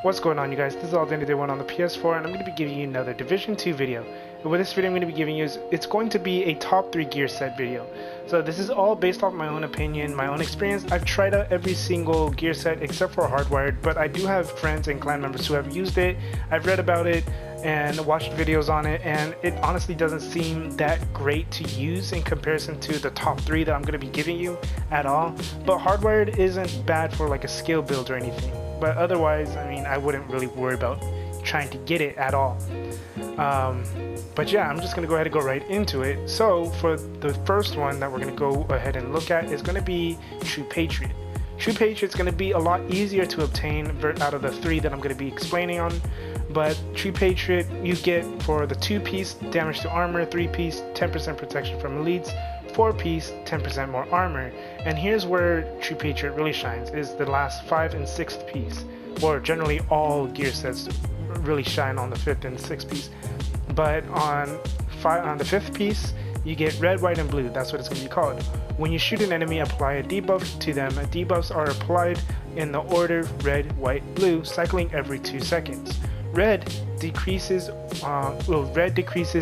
What's going on, you guys? This is All Day One on the PS4, and I'm going to be giving you another Division 2 video. And with this video I'm going to be giving you it's going to be a top 3 gear set video. So this is all based off my own opinion, my own experience. I've tried out every single gear set except for Hardwired, but I do have friends and clan members who have used it. I've read about it and watched videos on it, and it honestly doesn't seem that great to use in comparison to the top 3 that I'm going to be giving you at all. But Hardwired isn't bad for like a skill build or anything. But otherwise, I mean, I wouldn't really worry about trying to get it at all. But yeah, I'm just going to go ahead and go right into it. So for the first one that we're going to go ahead and look at is going to be True Patriot. True Patriot is going to be a lot easier to obtain out of the 3 that I'm going to be explaining on. But True Patriot you get for the 2-piece damage to armor, 3-piece 10% protection from elites, 4-piece 10% more armor. And here's where True Patriot really shines, is the last 5th and 6th piece, or generally all gear sets really shine on the 5th and 6th piece. But on the 5th piece you get red, white, and blue. That's what it's going to be called. When you shoot an enemy, apply a debuff to them. Debuffs are applied in the order red, white, blue, cycling every 2 seconds. Red decreases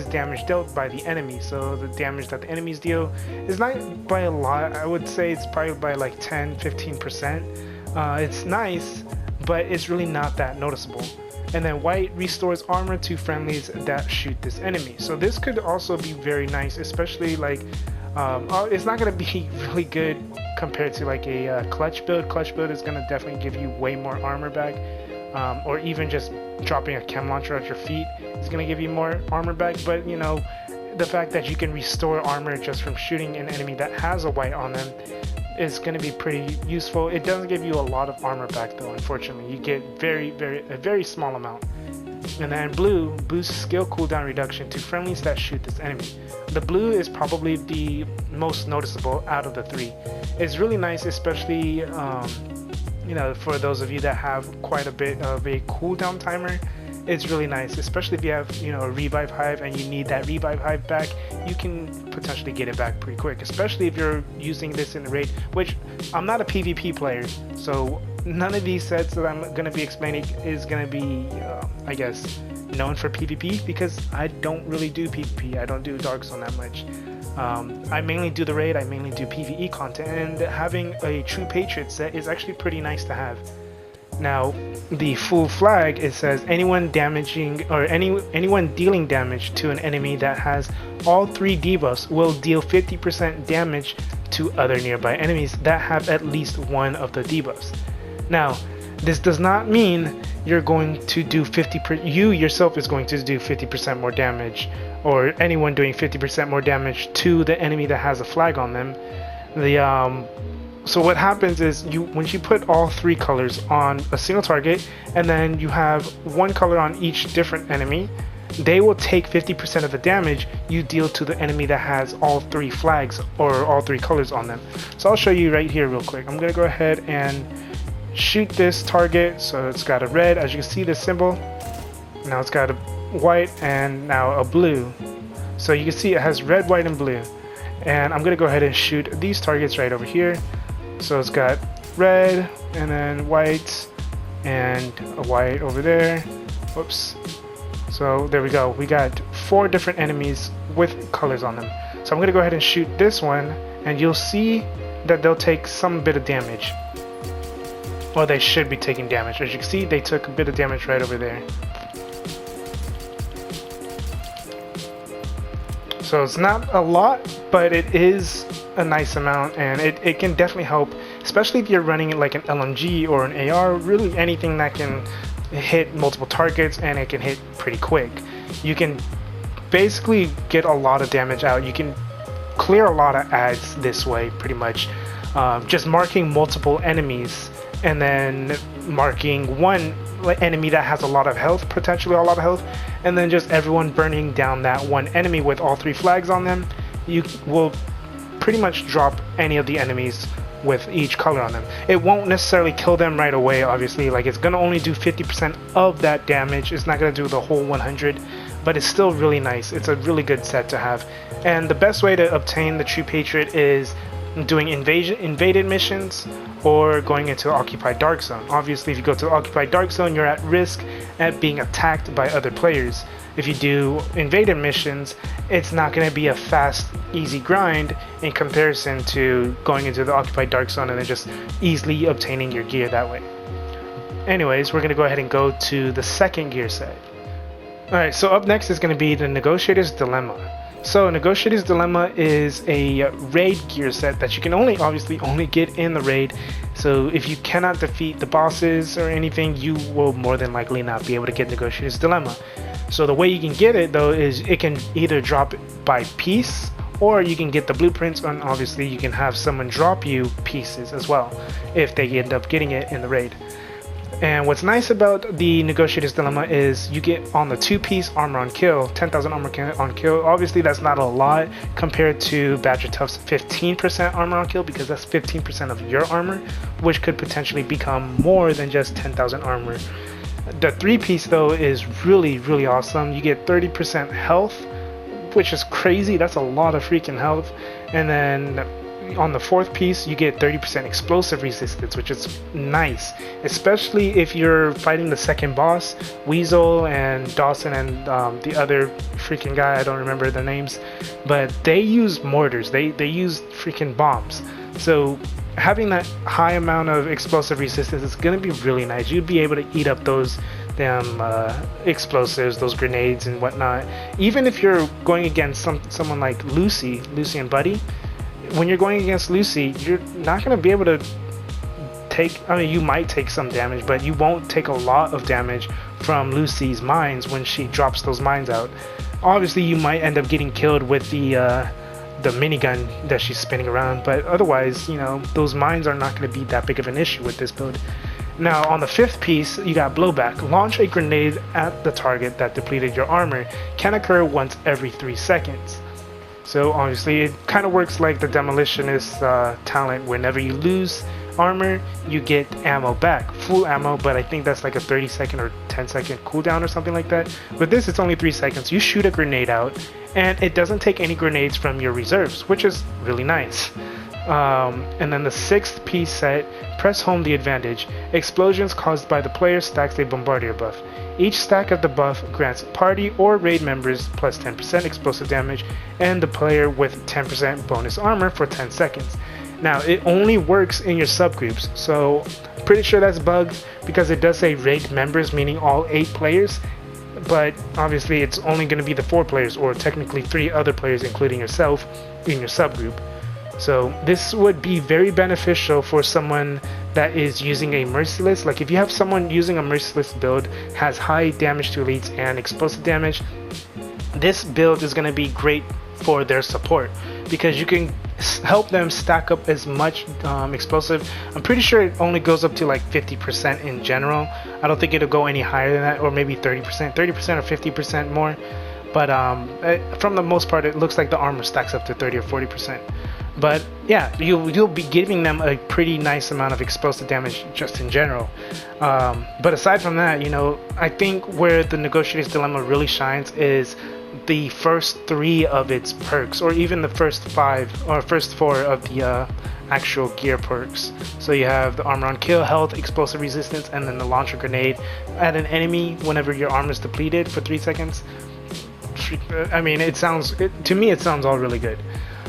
damage dealt by the enemy, so the damage that the enemies deal is not by a lot. I would say it's probably by like 10-15%. It's nice, but it's really not that noticeable. And then white restores armor to friendlies that shoot this enemy. So this could also be very nice, especially like it's not going to be really good compared to like a clutch build. Clutch build is going to definitely give you way more armor back, or even just dropping a chem launcher at your feet is going to give you more armor back. But you know, the fact that you can restore armor just from shooting an enemy that has a white on them is going to be pretty useful. It doesn't give you a lot of armor back though, unfortunately. You get a very small amount. And then blue boosts skill cooldown reduction to friendlies that shoot this enemy. The blue is probably the most noticeable out of the 3. It's really nice, especially you know, for those of you that have quite a bit of a cooldown timer. It's really nice, especially if you have, you know, a revive hive and you need that revive hive back. You can potentially get it back pretty quick, especially if you're using this in the raid, which I'm not a PvP player, so none of these sets that I'm going to be explaining is going to be I guess known for PvP, because I don't really do PvP. I don't do Dark Zone that much. I mainly do the raid, I mainly do PvE content, and having a True Patriot set is actually pretty nice to have. Now, the full flag, it says anyone damaging or anyone dealing damage to an enemy that has all 3 debuffs will deal 50% damage to other nearby enemies that have at least one of the debuffs. Now, this does not mean you're going to do you yourself is going to do 50% more damage, or anyone doing 50% more damage to the enemy that has a flag on them. So what happens is when you put all 3 colors on a single target, and then you have 1 color on each different enemy, they will take 50% of the damage you deal to the enemy that has all 3 flags or all 3 colors on them. So I'll show you right here real quick. I'm gonna go ahead and shoot this target. So it's got a red, as you can see the symbol. Now it's got a white and now a blue. So you can see it has red, white, and blue. And I'm gonna go ahead and shoot these targets right over here. So it's got red and then white and a white over there. Whoops. So there we go. We got 4 different enemies with colors on them. So I'm going to go ahead and shoot this one, and you'll see that they'll take some bit of damage. Well, they should be taking damage. As you can see, they took a bit of damage right over there. So it's not a lot, but it is a nice amount, and it can definitely help, especially if you're running it like an LMG or an AR, really anything that can hit multiple targets and it can hit pretty quick. You can basically get a lot of damage out. You can clear a lot of ads this way, pretty much. Just marking multiple enemies and then marking one enemy that has a lot of health, potentially a lot of health, and then just everyone burning down that one enemy with all 3 flags on them. You will pretty much drop any of the enemies with each color on them. It won't necessarily kill them right away, obviously. Like, it's gonna only do 50% of that damage. It's not gonna do the whole 100, but it's still really nice. It's a really good set to have. And the best way to obtain the True Patriot is doing invaded missions or going into occupied dark zone. Obviously, if you go to occupied dark zone, you're at risk at being attacked by other players. If you do invaded missions, it's not going to be a fast, easy grind in comparison to going into the occupied dark zone and then just easily obtaining your gear that way. Anyways, we're going to go ahead and go to the second gear set. Alright, so up next is going to be the Negotiator's Dilemma. So Negotiator's Dilemma is a raid gear set that you can obviously only get in the raid. So if you cannot defeat the bosses or anything, you will more than likely not be able to get Negotiator's Dilemma. So the way you can get it though is it can either drop by piece, or you can get the blueprints, and obviously you can have someone drop you pieces as well if they end up getting it in the raid. And what's nice about the Negotiator's Dilemma is you get on the 2-piece armor on kill, 10,000 armor on kill. Obviously that's not a lot compared to Badger Tough's 15% armor on kill, because that's 15% of your armor, which could potentially become more than just 10,000 armor. The 3-piece though is really awesome. You get 30% health, which is crazy. That's a lot of freaking health. And then on the 4th piece you get 30% explosive resistance, which is nice, especially if you're fighting the second boss, Weasel and Dawson and the other freaking guy, I don't remember their names, but they use mortars, they use freaking bombs. So having that high amount of explosive resistance is going to be really nice. You'd be able to eat up those damn explosives, those grenades and whatnot. Even if you're going against someone like Lucy and Buddy, when you're going against Lucy, you're not going to be able to take, I mean, you might take some damage, but you won't take a lot of damage from Lucy's mines when she drops those mines out. Obviously, you might end up getting killed with the minigun that she's spinning around, but otherwise, you know, those mines are not going to be that big of an issue with this build. Now, on the 5th piece, you got Blowback. Launch a grenade at the target that depleted your armor. Can occur once every 3 seconds. So obviously it kind of works like the Demolitionist talent. Whenever you lose armor, you get ammo back, full ammo, but I think that's like a 30-second or 10-second cooldown or something like that. With this, it's only 3 seconds. You shoot a grenade out and it doesn't take any grenades from your reserves, which is really nice. And then the 6th piece set, press home the advantage. Explosions caused by the player stacks a bombardier buff. Each stack of the buff grants party or raid members plus 10% explosive damage and the player with 10% bonus armor for 10 seconds. Now, it only works in your subgroups, so pretty sure that's bugged because it does say raid members, meaning all 8 players, but obviously it's only going to be the 4 players, or technically 3 other players including yourself in your subgroup. So this would be very beneficial for someone that is using a merciless. Like if you have someone using a merciless build, has high damage to elites and explosive damage, this build is going to be great for their support because you can help them stack up as much explosive. I'm pretty sure it only goes up to like 50% in general. I don't think it'll go any higher than that, or maybe 30% or 50% more. But from the most part, it looks like the armor stacks up to 30 or 40%. But yeah, you'll be giving them a pretty nice amount of explosive damage just in general. But aside from that, you know, I think where the Negotiator's Dilemma really shines is the first 3 of its perks, or even the first 5 or first 4 of the actual gear perks. So you have the armor on kill, health, explosive resistance, and then the launcher grenade at an enemy whenever your armor is depleted for 3 seconds. I mean, to me it sounds all really good.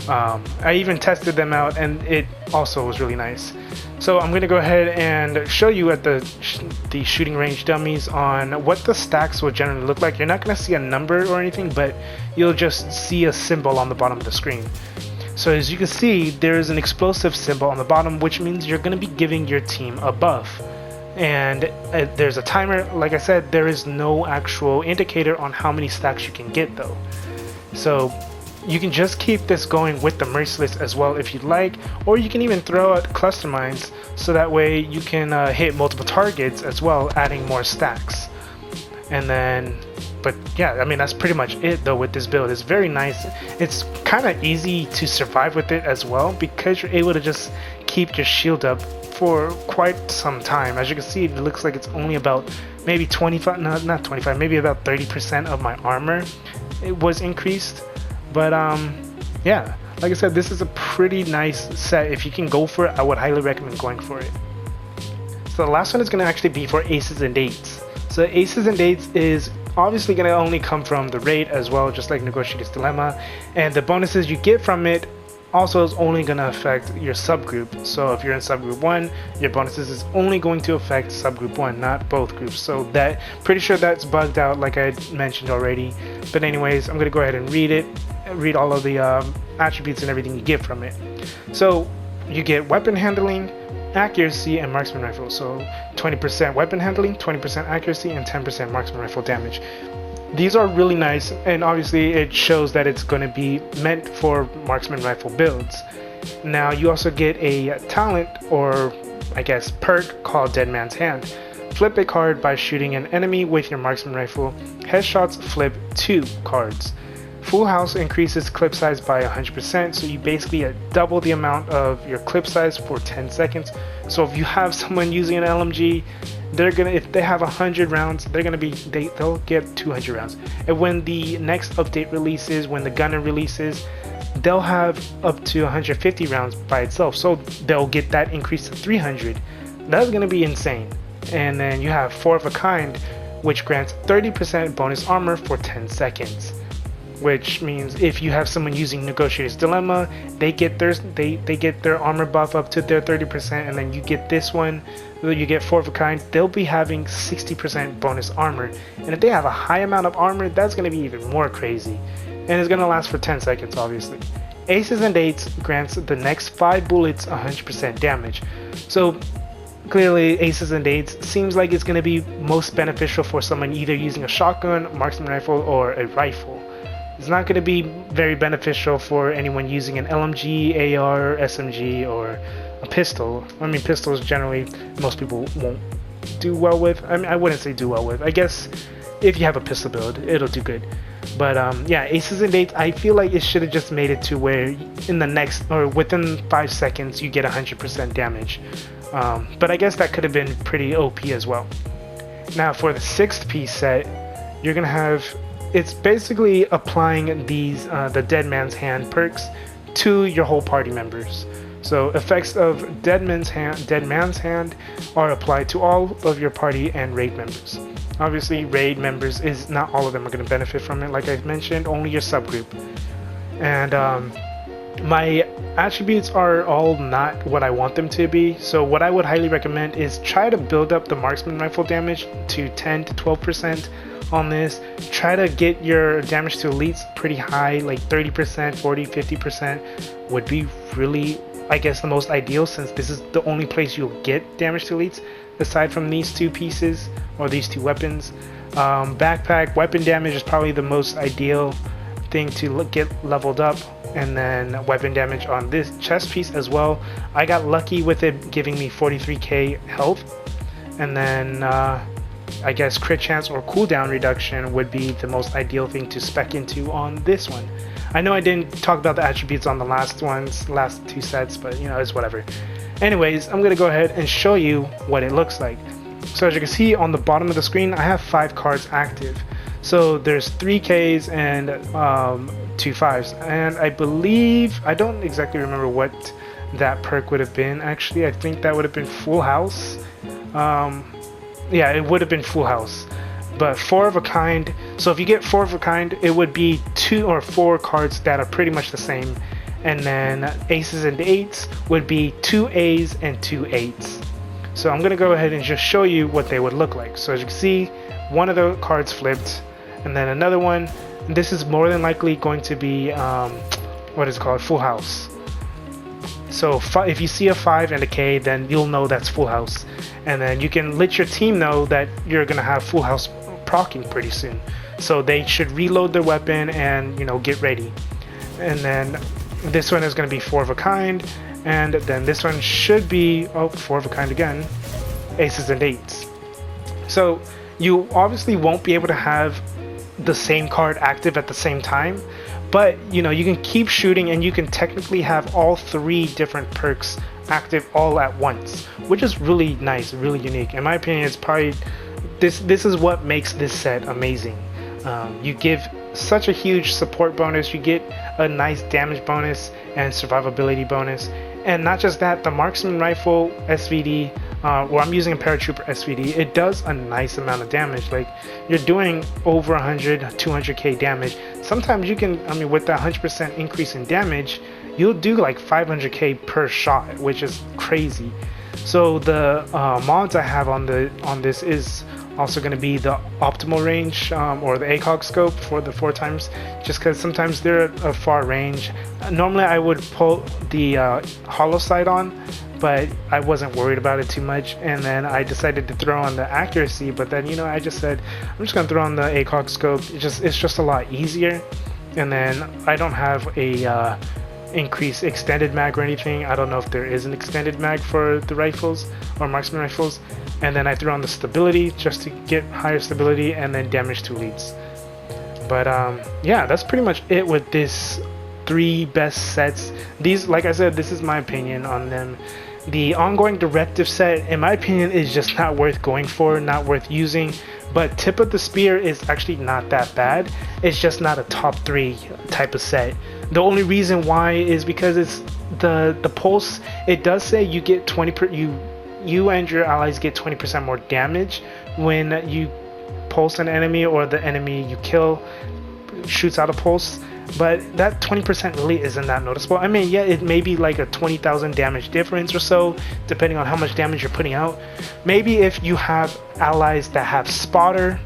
I even tested them out and it also was really nice. So I'm going to go ahead and show you at the shooting range dummies on what the stacks will generally look like. You're not going to see a number or anything, but you'll just see a symbol on the bottom of the screen. So as you can see, there's an explosive symbol on the bottom, which means you're going to be giving your team a buff. And there's a timer. Like I said, there is no actual indicator on how many stacks you can get though. So you can just keep this going with the merciless as well if you'd like, or you can even throw out cluster mines so that way you can hit multiple targets as well, adding more stacks. And then, but yeah, I mean that's pretty much it though with this build. It's very nice. It's kind of easy to survive with it as well because you're able to just keep your shield up for quite some time. As you can see, it looks like it's only about maybe 25, not 25, maybe about 30% of my armor it was increased. But yeah, like I said, this is a pretty nice set. If you can go for it, I would highly recommend going for it. So the last one is going to actually be for Aces and Eights. So Aces and Eights is obviously going to only come from the raid as well, just like Negotiator's Dilemma, and the bonuses you get from it also is only going to affect your subgroup. So if you're in subgroup 1, your bonuses is only going to affect subgroup 1, not both groups. So that, pretty sure that's bugged out like I mentioned already. But anyways, I'm going to go ahead and read all of the attributes and everything you get from it. So you get weapon handling, accuracy, and marksman rifle. So 20% weapon handling, 20% accuracy, and 10% marksman rifle damage. These are really nice, and obviously it shows that it's going to be meant for marksman rifle builds. Now you also get a talent, or I guess perk, called Dead Man's Hand. Flip a card by shooting an enemy with your marksman rifle. Headshots flip 2 cards. Full House increases clip size by 100%, so you basically double the amount of your clip size for 10 seconds. So if you have someone using an LMG, they're gonna, if they have 100 rounds, they'll get 200 rounds. And when the next update releases, when the gunner releases, they'll have up to 150 rounds by itself. So they'll get that increase to 300. That's gonna be insane. And then you have Four of a Kind, which grants 30% bonus armor for 10 seconds. Which means if you have someone using Negotiator's Dilemma, they get their armor buff up to their 30%, and then you get this one, you get Four of a Kind, they'll be having 60% bonus armor. And if they have a high amount of armor, that's going to be even more crazy. And it's going to last for 10 seconds, obviously. Aces and Eights grants the next 5 bullets 100% damage. So clearly Aces and Eights seems like it's going to be most beneficial for someone either using a shotgun, marksman rifle, or a rifle. It's not going to be very beneficial for anyone using an LMG, AR, SMG, or a pistol. I mean, pistols generally most people won't do well with. I mean, I wouldn't say do well with. I guess if you have a pistol build, it'll do good. But yeah, Aces and Eights, I feel like it should have just made it to where in the next, or within 5 seconds, you get 100% damage. But I guess that could have been pretty OP as well. Now for the 6th piece set, you're going to have, it's basically applying these the Dead Man's Hand perks to your whole party members. So effects of Dead Man's Hand are applied to all of your party and raid members. Obviously, raid members is not all of them are going to benefit from it. Like I mentioned, only your subgroup. And my attributes are all not what I want them to be. So what I would highly recommend is try to build up the marksman rifle damage to 10 to 12%. On this, try to get your damage to elites pretty high, like 30%, 40, 50% would be really, I guess, the most ideal, since this is the only place you'll get damage to elites aside from these 2 pieces or these 2 weapons. Backpack weapon damage is probably the most ideal thing to get leveled up, and then weapon damage on this chest piece as well. I got lucky with it giving me 43k health, and then I guess crit chance or cooldown reduction would be the most ideal thing to spec into on this one. I know I didn't talk about the attributes on the last 2 sets, but you know, it's whatever. Anyways, I'm gonna go ahead and show you what it looks like. So as you can see on the bottom of the screen, I have 5 cards active. So there's 3 Ks and 2 5s, and I believe, I don't exactly remember what that perk would have been. Actually, I think that would have been Full House. Yeah, it would have been Full House. But Four of a Kind, so if you get Four of a Kind, it would be 2 or 4 cards that are pretty much the same. And then Aces and Eights would be 2 A's and 2 8s. So I'm going to go ahead and just show you what they would look like. So as you can see, one of the cards flipped, and then another one. This is more than likely going to be, what is it called, Full House. So if you see a 5 and a K, then you'll know that's Full House. And then you can let your team know that you're going to have Full House proccing pretty soon. So they should reload their weapon and, you know, get ready. And then this one is going to be Four of a Kind. And then this one should be, oh, Four of a Kind again, Aces and Eights. So you obviously won't be able to have the same card active at the same time, but you know, you can keep shooting and you can technically have all 3 different perks active all at once, which is really nice, really unique. In my opinion, it's probably this is what makes this set amazing. You give such a huge support bonus. You get a nice damage bonus and survivability bonus. And not just that, the marksman rifle SVD, well, I'm using a paratrooper SVD, it does a nice amount of damage. Like, you're doing over 100, 200k damage. Sometimes you can, I mean, with that 100% increase in damage, you'll do like 500k per shot, which is crazy. So the mods I have on this is also going to be the optimal range, or the ACOG scope for the 4x, just because sometimes they're at a far range. Normally I would pull the hollow sight on, but I wasn't worried about it too much, and then I decided to throw on the accuracy. But then, you know, I just said I'm just gonna throw on the ACOG scope. It's just a lot easier, and then I don't have a increase extended mag or anything. I don't know if there is an extended mag for the rifles or marksman rifles. And then I threw on the stability just to get higher stability, and then damage to leads. But yeah, that's pretty much it with this 3 best sets. These, like I said, this is my opinion on them. The ongoing directive set, in my opinion, is just not worth going for, not worth using. But tip of the spear is actually not that bad. It's just not a top 3 type of set. The only reason why is because it's the pulse. It does say you get 20 you and your allies get 20% more damage when you pulse an enemy, or the enemy you kill shoots out a pulse. But that 20% really isn't that noticeable. I mean, yeah, it may be like a 20,000 damage difference or so, depending on how much damage you're putting out. Maybe if you have allies that have spotter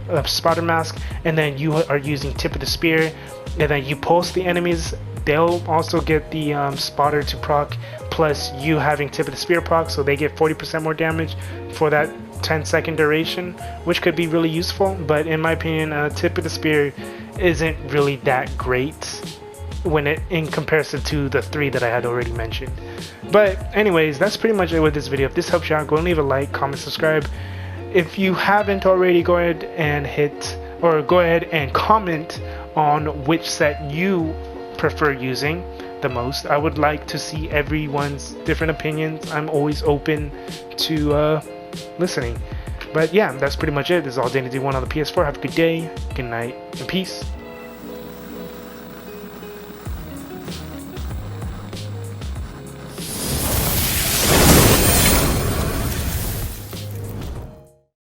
mask, and then you are using tip of the spear, and then you pulse the enemies, they'll also get the spotter to proc, plus you having tip of the spear proc, so they get 40% more damage for that 10-second duration, which could be really useful. But in my opinion, tip of the spear isn't really that great when in comparison to the 3 that I had already mentioned. But anyways, that's pretty much it with this video. If this helps you out, go and leave a like, comment, subscribe. If you haven't already, go ahead and comment on which set you prefer using the most. I would like to see everyone's different opinions. I'm always open to listening. But yeah, that's pretty much it. This is all Danny D1 on the PS4. Have a good day, good night, and peace.